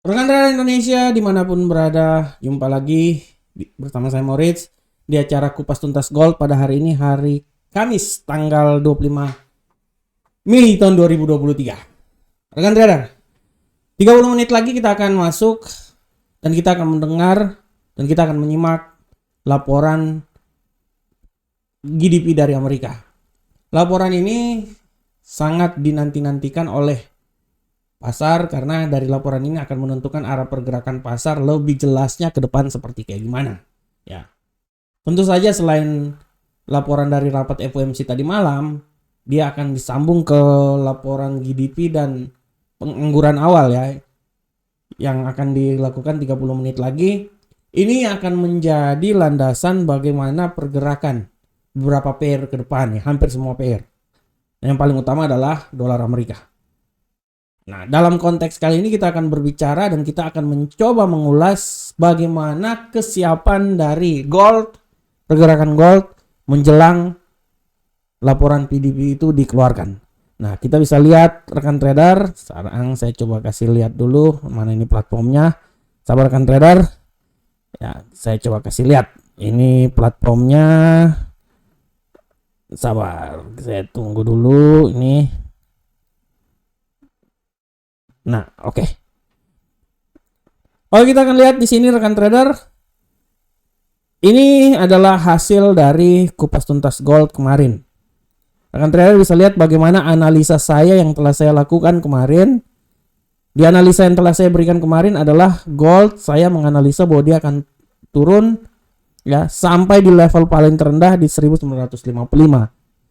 Rekan trader Indonesia dimanapun berada, jumpa lagi bersama saya Moritz di acara Kupas Tuntas Gold pada hari ini, hari Kamis tanggal 25 Mei tahun 2023. Rekan trader, 30 menit lagi kita akan masuk dan kita akan mendengar dan kita akan menyimak laporan GDP dari Amerika. Laporan ini sangat dinanti-nantikan oleh pasar karena dari laporan ini akan menentukan arah pergerakan pasar lebih jelasnya ke depan seperti kayak gimana. Ya. Tentu saja selain laporan dari rapat FOMC tadi malam, dia akan disambung ke laporan GDP dan pengangguran awal ya yang akan dilakukan 30 menit lagi. Ini akan menjadi landasan bagaimana pergerakan beberapa pair ke depan ya, hampir semua pair. Yang paling utama adalah dolar Amerika. Nah, dalam konteks kali ini kita akan berbicara dan kita akan mencoba mengulas bagaimana kesiapan dari gold, pergerakan gold menjelang laporan PDB itu dikeluarkan. Nah, kita bisa lihat rekan trader. Sekarang saya coba kasih lihat dulu mana ini platformnya. Sabar rekan trader. Ya, saya coba kasih lihat. Ini platformnya. Sabar, saya tunggu dulu ini. Nah, oke. Oke, kita akan lihat di sini rekan trader. Ini adalah hasil dari kupas tuntas gold kemarin. Rekan trader bisa lihat bagaimana analisa saya yang telah saya lakukan kemarin. Di analisa yang telah saya berikan kemarin adalah gold, saya menganalisa bahwa dia akan turun ya sampai di level paling terendah di 1955.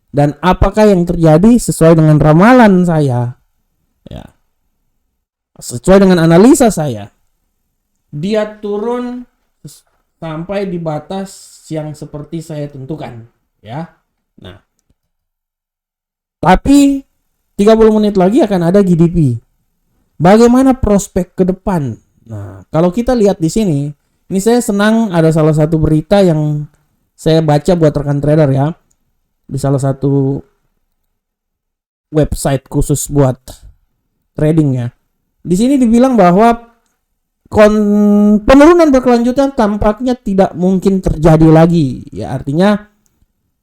Dan apakah yang terjadi sesuai dengan ramalan saya? Ya. Sesuai dengan analisa saya, dia turun sampai di batas yang seperti saya tentukan ya. Nah, tapi 30 menit lagi akan ada GDP. Bagaimana prospek ke depan? Nah, kalau kita lihat di sini, ini saya senang ada salah satu berita yang saya baca buat rekan trader ya. Di salah satu website khusus buat trading ya. Di sini dibilang bahwa penurunan berkelanjutan tampaknya tidak mungkin terjadi lagi. Ya, artinya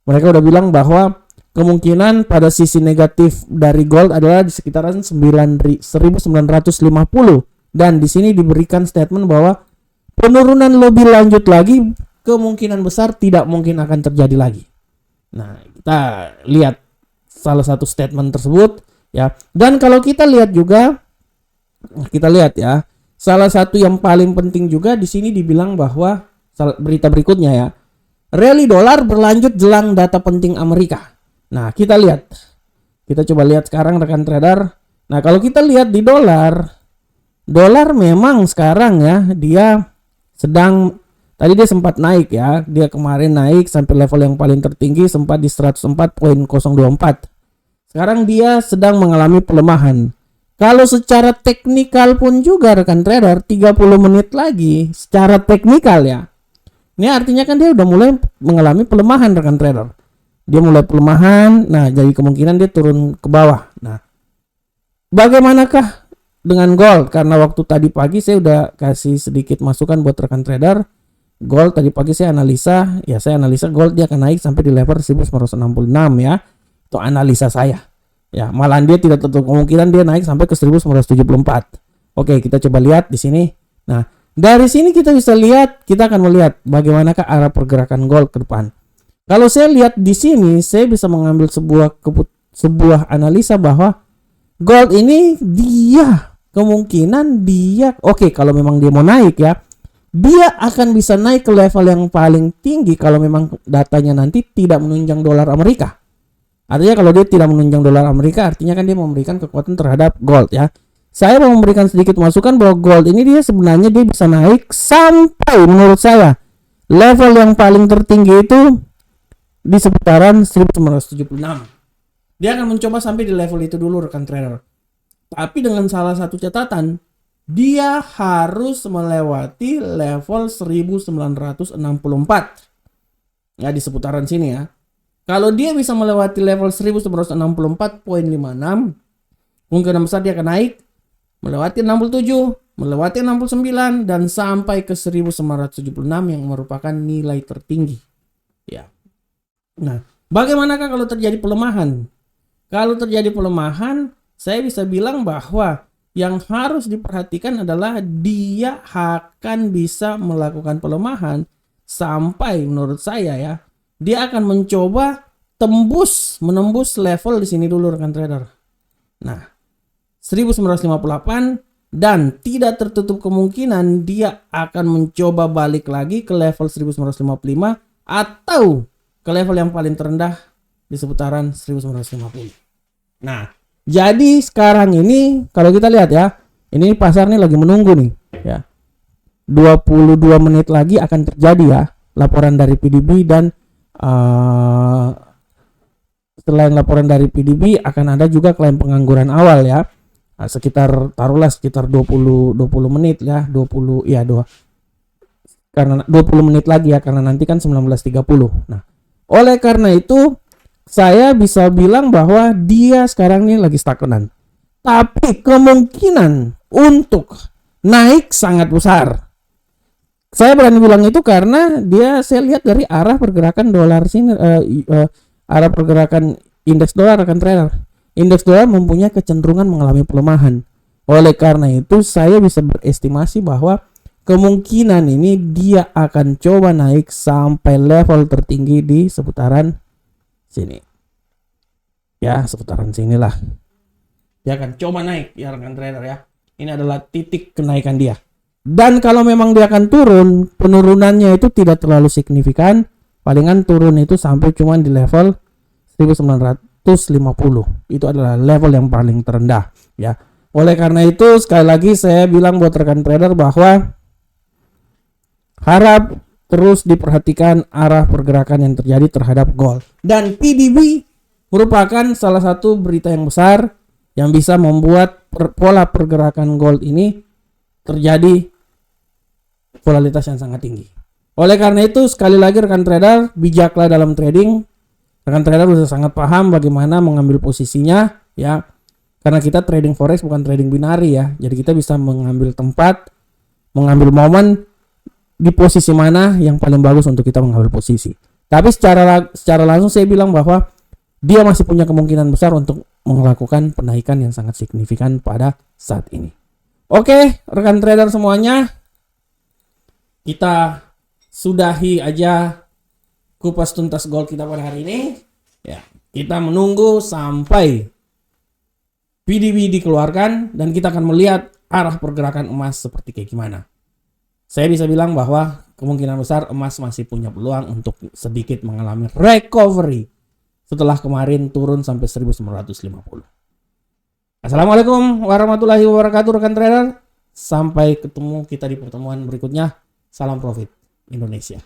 mereka udah bilang bahwa kemungkinan pada sisi negatif dari gold adalah di sekitaran 1950 dan di sini diberikan statement bahwa penurunan lebih lanjut lagi kemungkinan besar tidak mungkin akan terjadi lagi. Nah, kita lihat salah satu statement tersebut ya. Dan kalau kita lihat juga ya, salah satu yang paling penting juga di sini dibilang bahwa berita berikutnya ya, rally dolar berlanjut jelang data penting Amerika. Nah, kita coba lihat sekarang rekan trader. Nah, kalau kita lihat di dolar memang sekarang ya dia sedang, tadi dia sempat naik ya, dia kemarin naik sampai level yang paling tertinggi sempat di 104.024. Sekarang dia sedang mengalami pelemahan. Kalau secara teknikal pun juga rekan trader 30 menit lagi secara teknikal ya. Ini artinya kan dia udah mulai mengalami pelemahan rekan trader. Dia mulai pelemahan, nah jadi kemungkinan dia turun ke bawah. Nah, bagaimanakah dengan gold? Karena waktu tadi pagi saya udah kasih sedikit masukan buat rekan trader. Gold tadi pagi saya analisa gold dia akan naik sampai di level 1966 ya. Itu analisa saya. Ya, malahan dia tidak tertutup kemungkinan dia naik sampai ke 1974. Oke, kita coba lihat di sini. Nah, dari sini kita bisa lihat, kita akan melihat bagaimanakah arah pergerakan gold ke depan. Kalau saya lihat di sini, saya bisa mengambil sebuah analisa bahwa gold ini dia kemungkinan dia kalau memang dia mau naik ya, dia akan bisa naik ke level yang paling tinggi kalau memang datanya nanti tidak menunjang dolar Amerika. Artinya kalau dia tidak menunjang dolar Amerika, artinya kan dia memberikan kekuatan terhadap gold ya. Saya mau memberikan sedikit masukan bahwa gold ini dia sebenarnya dia bisa naik sampai menurut saya level yang paling tertinggi itu di seputaran 1976. Dia akan mencoba sampai di level itu dulu rekan trader. Tapi dengan salah satu catatan, dia harus melewati level 1964. Ya, di seputaran sini ya. Kalau dia bisa melewati level 1964.56, kemungkinan besar dia akan naik melewati 67, melewati 69 dan sampai ke 1976 yang merupakan nilai tertinggi. Ya. Nah, bagaimanakah kalau terjadi pelemahan? Kalau terjadi pelemahan, saya bisa bilang bahwa yang harus diperhatikan adalah dia akan bisa melakukan pelemahan sampai menurut saya ya, dia akan mencoba menembus level di sini dulu rekan trader. Nah, 1958 dan tidak tertutup kemungkinan dia akan mencoba balik lagi ke level 1955 atau ke level yang paling terendah di seputaran 1950. Nah, jadi sekarang ini kalau kita lihat ya, ini pasar nih lagi menunggu nih ya. 22 menit lagi akan terjadi ya laporan dari PDB dan selain laporan dari PDB akan ada juga klaim pengangguran awal ya. Nah, taruhlah sekitar 20 menit ya, 20 ya 2. Karena 20 menit lagi ya karena nanti kan 19.30. Nah, oleh karena itu saya bisa bilang bahwa dia sekarang ini lagi stagnan. Tapi kemungkinan untuk naik sangat besar. Saya berani bilang itu karena saya lihat dari arah pergerakan dolar sini, arah pergerakan indeks dolar akan trader. Indeks dolar mempunyai kecenderungan mengalami pelemahan. Oleh karena itu saya bisa berestimasi bahwa kemungkinan ini dia akan coba naik sampai level tertinggi di seputaran sini. Ya, seputaran sinilah. Dia akan coba naik ya rekan trader ya. Ini adalah titik kenaikan dia. Dan kalau memang dia akan turun, penurunannya itu tidak terlalu signifikan. Palingan turun itu sampai cuma di level 1950. Itu adalah level yang paling terendah ya. Oleh karena itu sekali lagi saya bilang buat rekan trader bahwa harap terus diperhatikan arah pergerakan yang terjadi terhadap gold. Dan PDB merupakan salah satu berita yang besar yang bisa membuat pola pergerakan gold ini terjadi volatilitas yang sangat tinggi. Oleh karena itu sekali lagi rekan trader, bijaklah dalam trading. Rekan trader sudah sangat paham bagaimana mengambil posisinya ya. Karena kita trading forex bukan trading binari ya. Jadi kita bisa mengambil tempat, mengambil momen di posisi mana yang paling bagus untuk kita mengambil posisi. Tapi secara langsung saya bilang bahwa dia masih punya kemungkinan besar untuk melakukan penaikan yang sangat signifikan pada saat ini. Oke, rekan trader semuanya, kita sudahi aja kupas tuntas gold kita pada hari ini. Ya, kita menunggu sampai PDB dikeluarkan dan kita akan melihat arah pergerakan emas seperti kayak gimana. Saya bisa bilang bahwa kemungkinan besar emas masih punya peluang untuk sedikit mengalami recovery setelah kemarin turun sampai 1950. Assalamualaikum warahmatullahi wabarakatuh rekan trader. Sampai ketemu kita di pertemuan berikutnya. Salam profit Indonesia.